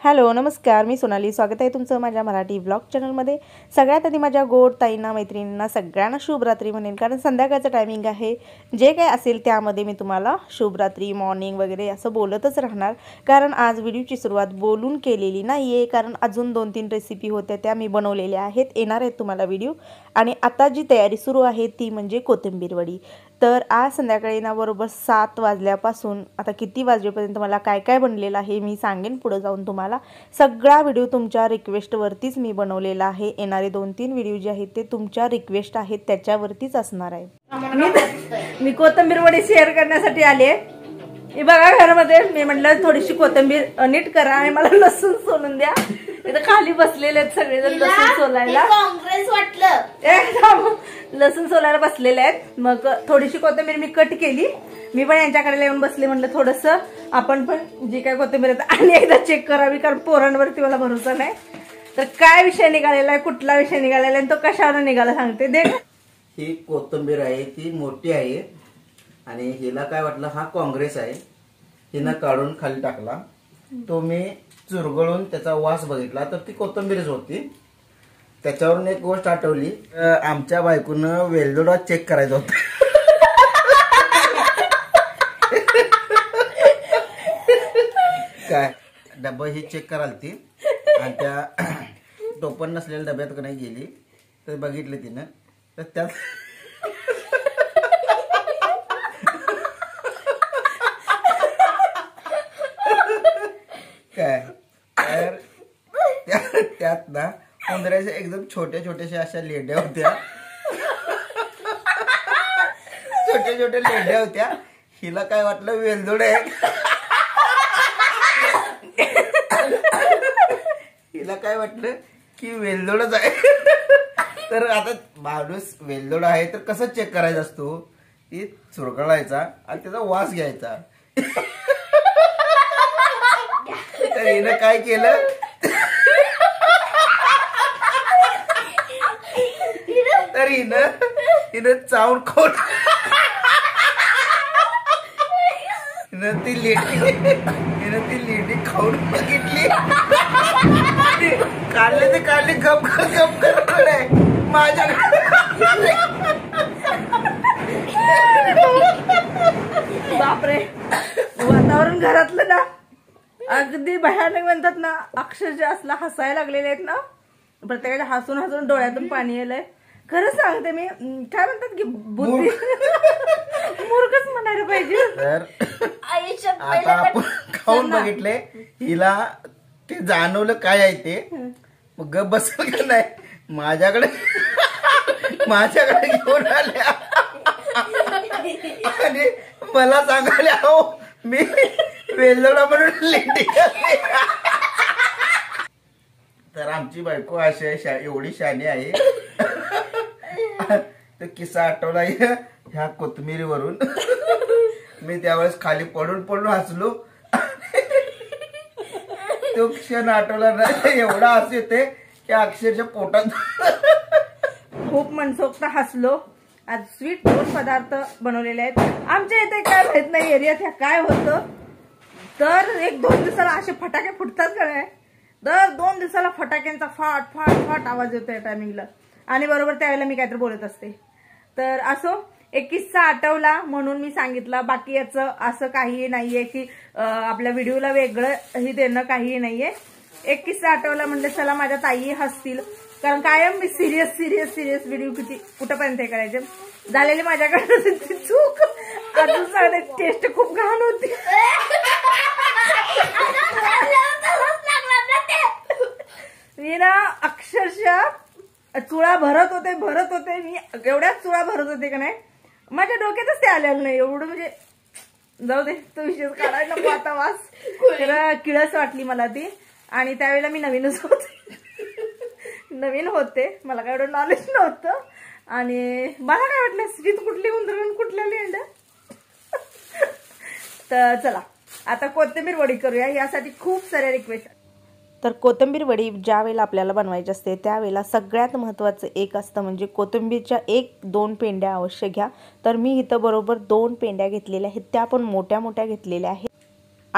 Hello नमस्कार, मी सोनाली. स्वागत आहे तुमचं माझ्या मराठी व्लॉग चॅनलमध्ये. सगळ्यात आधी माझ्या गोड ताईंना, मैत्रिणींना सगळ्यांना शुभरात्री म्हणेन, कारण संध्याकाळचं टायमिंग आहे. जे काही असेल त्यामध्ये मी तुम्हाला शुभरात्री, मॉर्निंग वगैरे असं बोलतच राहणार, कारण आज व्हिडिओची सुरुवात बोलून केलेली नाही आहे, कारण अजून 2-3 रेसिपी होत्या त्या मी बनवलेल्या आहेत, येणार आहेत तुम्हाला व्हिडिओ. आणि आता जी तयारी सुरू आहे ती म्हणजे कोथिंबीर वडी. तर आज संध्याकाळी ना बरोबर 7 वाजल्यापासून आता किती वाजेपर्यंत मला काय काय बनलेलं आहे मी सांगेन पुढे जाऊन तुम्हाला. सगळा व्हिडिओ तुमच्या रिक्वेस्टवरतीच मी बनवलेला आहे. येणारे 2-3 व्हिडिओ जे आहेत ते तुमच्या रिक्वेस्ट आहेत त्याच्यावरतीच असणार आहे. मी कोथिंबीर वडी शेअर करण्यासाठी आले. हे बघा, घरामध्ये मी म्हटलं थोडीशी कोथिंबीर नीट करा आणि मला लसूण सोलून द्या. इथं खाली बसलेले आहेत सगळेजण लसूण सोलायला. काँग्रेस वाटलं लसूण सोलायला बसलेले आहेत. मग थोडीशी कोथिंबीर मी कट केली. मी पण यांच्याकडे येऊन बसले, म्हटलं थोडस आपण पण जी काय कोथिंबीर आहे आणि एकदा चेक करावी, कारण पोरांवरती मला भरोसा नाही. तर काय विषय निघालेला आहे, कुठला विषय निघालेला आहे, तो कशावर निघाला सांगते. दे. ही कोथिंबीर आहे ती मोठी आहे आणि हिला काय वाटलं हा काँग्रेस आहे, हिनं काढून खाली टाकला. तो मी चुरगळून त्याचा वास बघितला तर ती कोथिंबीरच होती. त्याच्यावरून एक गोष्ट आठवली, आमच्या बायकोनं वेलदोडा चेक करायचा होता. काय डब्बा ही चेक कराल ती आणि त्या टोपण नसलेल्या डब्यात का नाही गेली तर बघितलं तिनं, तर त्यात काय तर त्यात ना उंदराच्या एकदम छोट्या छोट्याशा अशा लेंड्या होत्या. छोट्या छोट्या लेंड्या होत्या. हिला काय वाटलं वेलदोड आहे. हिला काय वाटलं की वेलदोडच आहे. तर आता माणूस वेलदोड आहे तर कसं चेक करायचा असतो, ती चुरगळायचा आणि त्याचा वास घ्यायचा. तर हिनं काय केलं, तर हिनं चावून खाऊन हिनं ती लेडी खाऊन बघितली. काढले ते काढले, गप गप करत माझ्याकडे. बापरे, वातावरण घरातलं ना अगदी भयानक म्हणतात ना, अक्षरशः असला हसायला लागलेले आहेत ना, प्रत्येकाच्या हसून हसून डोळ्यातून पाणी येलंय. खरं सांगते मी, काय म्हणतात की बुद्धी मूर्खच म्हणायला पाहिजे. तर आता आपण खाऊन बघितले, हिला ते जाणवलं काय आहे ते, मग गप बसल का नाही, माझ्याकडे घेऊन आल्या आणि मला सांगायला, हो मी वेलदोडा म्हणून लेंडी. तर आमची बायको अशी एवढी शानी आहे. तर किस्सा आठवला ह्या कोथिंबीरीवरून. मी त्यावेळेस खाली पडून पडून हसलो. तो क्षण आठवला नाही, एवढा हस येते की अक्षरशः पोटात. खूप मनसोक्त हसलो. आज स्वीट गोड पदार्थ बनवलेले आहेत. आमच्या इथे काय माहित नाही एरियात ह्या काय होतं, तर 1-2 दिवसाला असे फटाके फुटतात का नाही, दर 2 दिवसाला फटाक्यांचा फाट फाट फाट आवाज येतो या टायमिंगला. आणि बरोबर त्यावेळेला मी काहीतरी बोलत असते. तर असो एक किस्सा आठवला म्हणून मी सांगितला. बाकी याचं असं काही नाहीये की आपल्या व्हिडिओला वेगळं ही देणं काही नाहीये. एक किस्सा आठवला म्हणजे चला माझ्या ताई हसतील, कारण कायम मी सिरियस व्हिडिओ किती कुठपर्यंत हे करायचे. झालेली माझ्याकडे चूक. अजून सांगते, टेस्ट खूप घाण होती. मी ना अक्षरशः चुळा भरत होते. मी एवढ्याच चुळा भरत होते का नाही, माझ्या डोक्यातच ते आलेलं नाही. एवढं म्हणजे जाऊ दे, तो विषय काढायला नको आता. वास तर किळस वाटली मला ती. आणि त्यावेळेला मी नवीन होते, मला काय एवढं नॉलेज नव्हतं. आणि मला काय वाटलं स्थित कुठली उंदरून कुठल्या लेंड्या. तर चला आता कोथिंबीर वडी करूया. यासाठी खूप साऱ्या रिक्वेस्ट. तर कोथिंबीर वडी ज्या वेळेला आपल्याला बनवायची असते त्यावेळेला सगळ्यात महत्त्वाचं एक असतं म्हणजे कोथिंबीरच्या 1-2 पेंड्या अवश्य घ्या. तर मी इथं बरोबर 2 पेंड्या घेतलेल्या आहेत, त्या पण मोठ्या मोठ्या घेतलेल्या आहेत.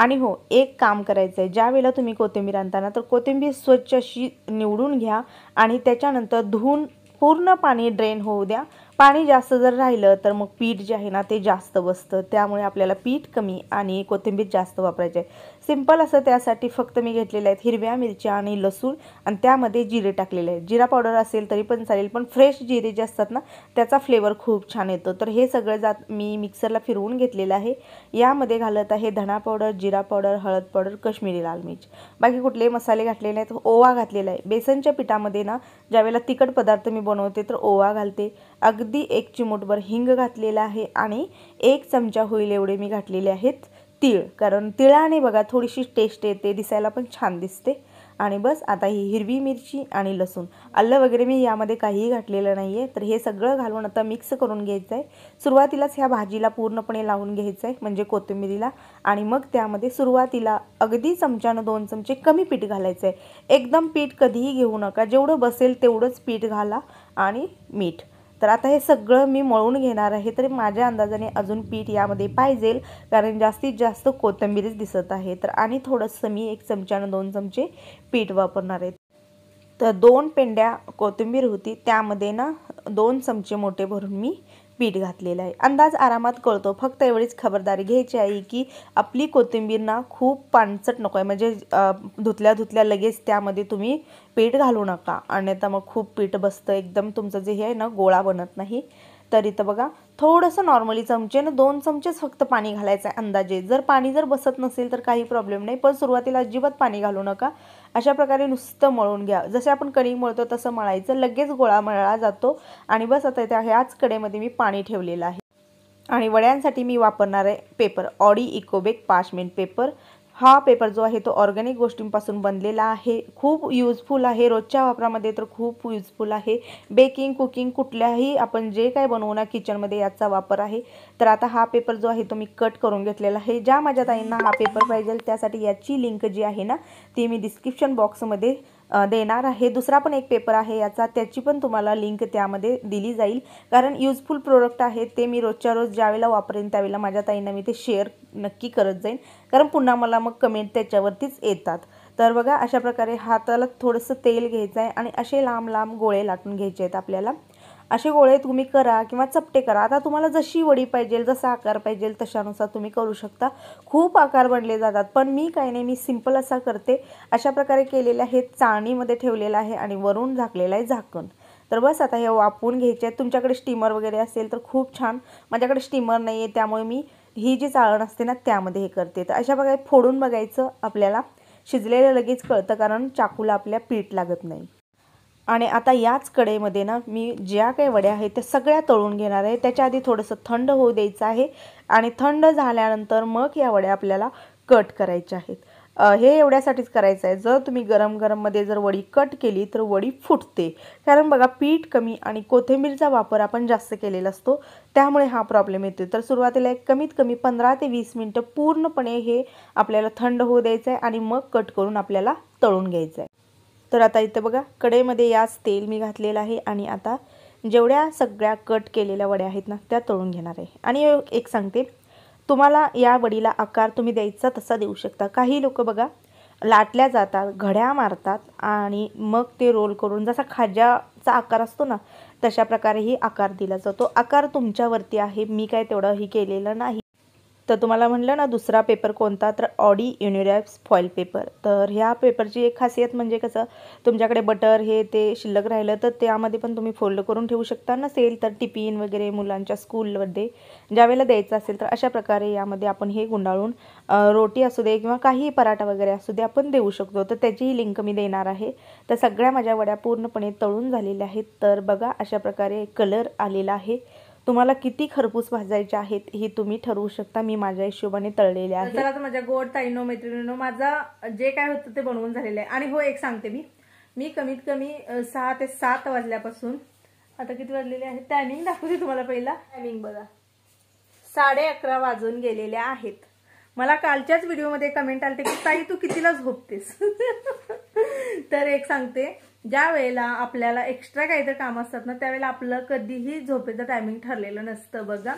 आणि हो, एक काम करायचं आहे, ज्या वेळेला तुम्ही कोथिंबीर आणताना तर कोथिंबीर स्वच्छ अशी निवडून घ्या आणि त्याच्यानंतर धुवून पूर्ण पाणी ड्रेन होऊ द्या. पाणी जास्त जर राहिलं तर मग पीठ जे आहे ना ते जास्त बसतं, त्यामुळे आपल्याला पीठ कमी आणि कोथिंबीर जास्त वापरायचे आहे. सिंपल असं त्यासाठी फक्त मी घेतलेले आहेत हिरव्या मिरच्या आणि लसूण आणि त्यामध्ये जिरे टाकलेले आहे. जिरा पावडर असेल तरी पण चालेल, पण फ्रेश जिरे जे असतात ना त्याचा फ्लेवर खूप छान येतो. तर हे सगळं मी मिक्सरला फिरवून घेतलेलं आहे. यामध्ये घालत आहे धणा पावडर, जिरा पावडर, हळद पावडर, काश्मीरी लाल मिर्च, बाकी कुठलेही मसाले घातलेले आहेत. ओवा घातलेला आहे. बेसनच्या पिठामध्ये ना ज्यावेळेला तिखट पदार्थ मी बनवते तर ओवा घालते. अगदी 1 चिमूटभर हिंग घातलेला आहे आणि 1 चमचा होईल एवढे मी घातलेले आहेत तीळ, कारण तिळाने बघा थोडीशी टेस्ट येते, दिसायला पण छान दिसते. आणि बस आता ही हिरवी मिरची आणि लसूण, आलं वगैरे मी यामध्ये काहीही घातलेलं नाही आहे. तर हे सगळं घालून आता मिक्स करून घ्यायचं आहे. सुरुवातीलाच ह्या भाजीला पूर्णपणे लावून घ्यायचं आहे, म्हणजे कोथिंबीरीला. आणि मग त्यामध्ये सुरुवातीला अगदी चमच्यानं 2 चमचे कमी पीठ घालायचं आहे. एकदम पीठ कधीही घेऊ नका, जेवढं बसेल तेवढंच पीठ घाला आणि मीठ. तर आता हे सगळं मी मळून घेणार आहे. तर माझ्या अंदाजाने अजून पीठ यामध्ये पाहिजे, कारण जास्तीत जास्त कोथिंबीरच दिसत आहे. तर आणि थोडंसं मी 1 चमच्यानं 2 चमचे पीठ वापरणार आहे. तर 2 पेंड्या कोथिंबीर होती, त्यामध्ये ना 2 चमचे मोठे भरून मी पीठ घातलेलं आहे. अंदाज आरामात कळतो, फक्त एवढीच खबरदारी घ्यायची आहे की आपली कोथिंबीर ना खूप पानसट नको आहे, म्हणजे धुतल्या लगेच त्यामध्ये तुम्ही पीठ घालू नका, अन्यथा मग खूप पीठ बसतं, एकदम तुमचं जे हे आहे ना गोळा बनत नाही. तर इथं बघा थोडंसं नॉर्मली चमचेनं 2 चमचेच फक्त पाणी घालायचं आहे अंदाजे. जर पाणी जर बसत नसेल तर काही प्रॉब्लेम नाही, पण सुरुवातीला अजिबात पाणी घालू नका. अशा प्रकारे नुसतं मळून घ्या, जसे आपण कणिक मळतो तसं मळायचं, लगेच गोळा मळला जातो. आणि बस आता त्या ह्याच कडेमध्ये मी पाणी ठेवलेलं आहे. आणि वड्यांसाठी मी वापरणार आहे पेपर, ऑडी इकोबेक 5 मिनिट पेपर. हा पेपर जो आहे तो ऑर्गॅनिक गोष्टींपासून बनलेला आहे, खूप यूजफुल आहे, रोजच्या वापरामध्ये तर खूप यूजफुल आहे. बेकिंग, कुकिंग, कुठल्याही आपण जे काय बनवू ना किचनमध्ये याचा वापर आहे. तर आता हा पेपर जो आहे तो मी कट करून घेतलेला आहे. ज्या माझ्या ताईंना हा पेपर पाहिजे त्यासाठी याची लिंक जी आहे ना ती मी डिस्क्रिप्शन बॉक्समध्ये देणार आहे. दुसरा पण एक पेपर आहे याचा, त्याची पण तुम्हाला लिंक त्यामध्ये दिली जाईल, कारण यूजफुल प्रोडक्ट आहे ते. मी रोजच्या रोज ज्यावेळेला वापरेन त्यावेळेला माझ्या ताईंना मी ते शेअर नक्की करत जाईन, कारण पुन्हा मला मग कमेंट त्याच्यावरतीच येतात. तर बघा अशा प्रकारे हाताला थोडंसं तेल घ्यायचं आहे आणि असे लांब लांब गोळे लाटून घ्यायचे आहेत आपल्याला. असे गोळे तुम्ही करा किंवा चपटे करा, आता तुम्हाला जशी वडी पाहिजे, जसा आकार पाहिजे तशानुसार तुम्ही करू शकता. खूप आकार बनले जातात, पण मी काही नाही, मी सिंपल असा करते. अशा प्रकारे केलेले आहे, चाळणीमध्ये ठेवलेलं आहे आणि वरून झाकलेलं आहे झाकण. तर बस आता हे वाफवून घ्यायचे आहेत. तुमच्याकडे स्टीमर वगैरे असेल तर खूप छान, माझ्याकडे स्टीमर नाही आहे त्यामुळे मी ही जी चाळण असते ना त्यामध्ये हे करते. तर अशा प्रकारे फोडून बघायचं, आपल्याला शिजलेलं लगेच कळतं, कारण चाकूला आपल्या पीठ लागत नाही. आणि आता याच कढईमध्ये ना मी ज्या काही वड्या आहेत त्या सगळ्या तळून घेणार आहे. त्याच्या आधी थोडंसं थंड होऊ द्यायचं आहे आणि थंड झाल्यानंतर मग या वड्या आपल्याला कट करायच्या आहेत. हे एवढ्यासाठीच करायचं आहे, जर तुम्ही गरम गरममध्ये जर वडी कट केली तर वडी फुटते, कारण बघा पीठ कमी आणि कोथिंबीरचा वापर आपण जास्त केलेला असतो, त्यामुळे हा प्रॉब्लेम येतो. तर सुरुवातीला एक कमीत कमी 15 ते 20 मिनटं पूर्णपणे हे आपल्याला थंड होऊ द्यायचं आहे आणि मग कट करून आपल्याला तळून घ्यायचं आहे. तर आता इथं बघा कढईमध्ये याच तेल मी घातलेलं आहे आणि आता जेवढ्या सगळ्या कट केलेल्या वड्या आहेत ना त्या तळून घेणार आहे. आणि एक सांगते तुम्हाला, या वडीला आकार तुम्ही द्यायचा तसा देऊ शकता. काही लोक बघा लाटल्या जातात, घड्या मारतात आणि मग ते रोल करून, जसा खाज्याचा आकार असतो ना तशा प्रकारेही आकार दिला जातो. आकार तुमच्यावरती आहे, मी काय तेवढंही केलेलं नाही. तर तुम्हाला म्हटलं ना दुसरा पेपर कोणता, तर ऑडी युनिरॅप्स फॉईल पेपर. तर ह्या पेपरची एक खासियत म्हणजे कसं, तुमच्याकडे बटर हे ते शिल्लक राहिलं तर त्यामध्ये पण तुम्ही फोल्ड करून ठेवू शकता. नसेल तर टिफिन वगैरे मुलांच्या स्कूलमध्ये ज्यावेळेला द्यायचं असेल तर अशा प्रकारे यामध्ये आपण हे गुंडाळून रोटी असू दे किंवा काही पराठा वगैरे असू दे आपण देऊ शकतो. तर त्याचीही लिंक मी देणार आहे. तर सगळ्या माझ्या वड्या पूर्णपणे तळून झालेल्या आहेत. तर बघा अशा प्रकारे कलर आलेला आहे. तुम्हाला किती खरपूस भाजायचे आहेत हे तुम्ही ठरवू शकता. मी माझ्या हिशोबाने तळलेले आहे. चला तर माझ्या गोड ताईनो मैत्रिणींनो, माझा जे काय होतं ते बनवून झालेलं आहे. आणि हो एक सांगते मी कमीत कमी 6 ते 7 वाजल्यापासून, आता किती वाजलेले आहेत टायमिंग दाखवते तुम्हाला. पहिला टायमिंग बघा, 11:30 वाजून गेलेले आहेत. मला कालच्याच व्हिडिओमध्ये कमेंट आलते की ताई तू कितीला झोपतेस. तर एक सांगते, ज्या वेळेला आपल्याला एक्स्ट्रा काहीतरी काम असतात ना त्यावेळेला आपलं कधीही झोपेचं टायमिंग ठरलेलं नसतं बघा.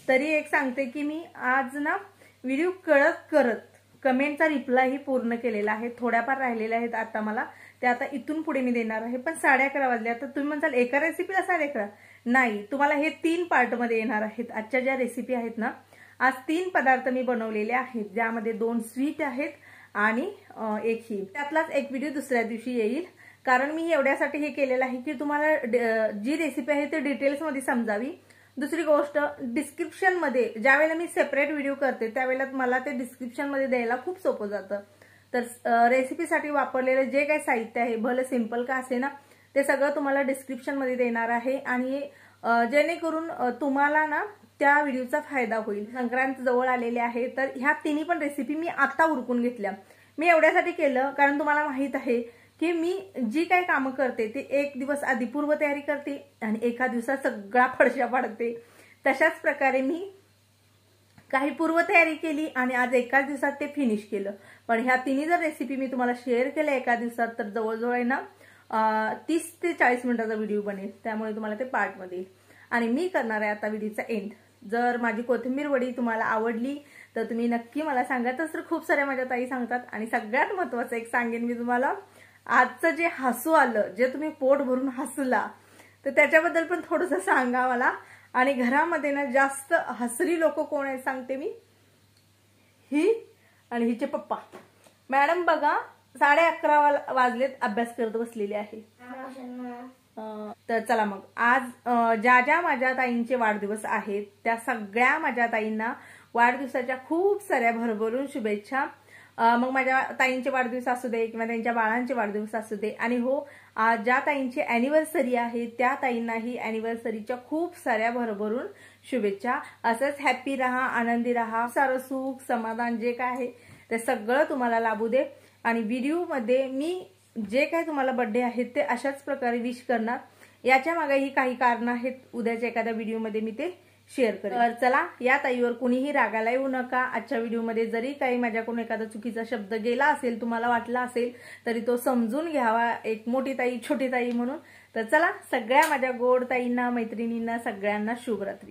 तरी एक सांगते की मी आज ना व्हिडिओ करत कमेंटचा रिप्लायही पूर्ण केलेला आहे. थोड्याफार राहिलेल्या आहेत आता मला, ते आता इथून पुढे मी देणार आहे. पण 11:30 वाजल्या तर तुम्ही म्हणताल एका रेसिपीला 11:30? नाही, तुम्हाला हे 3 पार्टमध्ये येणार आहेत. आजच्या ज्या रेसिपी आहेत ना, आज 3 पदार्थ मी बनवलेले आहेत, ज्यामध्ये 2 स्वीट आहेत आणि एक ही. त्यातलाच एक व्हिडिओ दुसऱ्या दिवशी येईल, कारण मी एवढ्यासाठी हे केलेलं आहे की तुम्हाला जी रेसिपी आहे ते डिटेल्समध्ये समजावी. दुसरी गोष्ट, डिस्क्रिप्शन मध्ये ज्यावेळेला मी सेपरेट व्हिडिओ करते त्यावेळेला मला ते डिस्क्रिप्शन मध्ये द्यायला खूप सोपं जातं. तर रेसिपीसाठी वापरलेलं जे काही साहित्य आहे, भलं सिंपल का असे ना, ते सगळं तुम्हाला डिस्क्रिप्शन मध्ये देणार आहे. आणि जेणेकरून तुम्हाला ना त्या व्हिडिओचा फायदा होईल. संक्रांत जवळ आलेले आहे, तर ह्या तिन्ही पण रेसिपी मी आता उरकून घेतल्या. मी एवढ्यासाठी केलं कारण तुम्हाला माहित आहे की मी जी काही कामं करते ते एक दिवस आधी पूर्वतयारी करते आणि एका दिवसात सगळा फडशा पाडते. तशाच प्रकारे मी काही पूर्वतयारी केली आणि आज एकाच दिवसात ते फिनिश केलं. पण ह्या तिन्ही जर रेसिपी मी तुम्हाला शेअर केल्या एका दिवसात तर जवळजवळ आहे ना 30 ते 40 मिनिटाचा व्हिडिओ बनेल. त्यामुळे तुम्हाला ते पार्टमध्ये येईल. आणि मी करणार आहे आता व्हिडिओचा एंड. जर माझी कोथिंबीर वडी तुम्हाला आवडली तर तुम्ही नक्की मला सांगा. तसं खूप साऱ्या माझ्या ताई सांगतात. आणि सगळ्यात महत्वाचं एक सांगेन मी तुम्हाला, आजचं जे हसू आलं, जे तुम्ही पोट भरून हसला, तर त्याच्याबद्दल पण थोडंसं सांगा मला. आणि घरामध्ये ना जास्त हसरी लोक कोण आहेत सांगते मी, ही आणि हिचे पप्पा. मॅडम बघा 11:30 वाजलेत, अभ्यास करत बसलेली आहे. तर चला मग, आज ज्या ज्या माझ्या ताईंचे वाढदिवस आहेत त्या सगळ्या माझ्या ताईंना वाढदिवसाच्या खूप साऱ्या भरभरून शुभेच्छा. मग माझ्या ताईंचे वाढदिवस असू दे किंवा त्यांच्या बाळांचे वाढदिवस असू दे. आणि हो, ज्या ताईंची अॅनिव्हर्सरी आहे त्या ताईंनाही अॅनिव्हर्सरीच्या खूप साऱ्या भरभरून शुभेच्छा. असंच हॅपी राहा, आनंदी राहा, सारं सुख समाधान जे काय आहे ते सगळं तुम्हाला लाभू दे. आणि व्हिडिओमध्ये मी जे काही तुम्हाला बर्थडे आहेत ते अशाच प्रकारे विश करणार. याच्या मागेही काही कारण आहेत, उद्याच्या एखाद्या व्हिडिओमध्ये मी ते शेअर करेन. तर चला, या ताईवर कुणीही रागाला येऊ नका. आजच्या व्हिडिओमध्ये जरी काही माझ्याकडून एखादा चुकीचा शब्द गेला असेल, तुम्हाला वाटला असेल, तरी तो समजून घ्यावा, एक मोठी ताई छोटी ताई म्हणून. तर चला, सगळ्या माझ्या गोड ताईंना, मैत्रिणींना, सगळ्यांना शुभरात्री.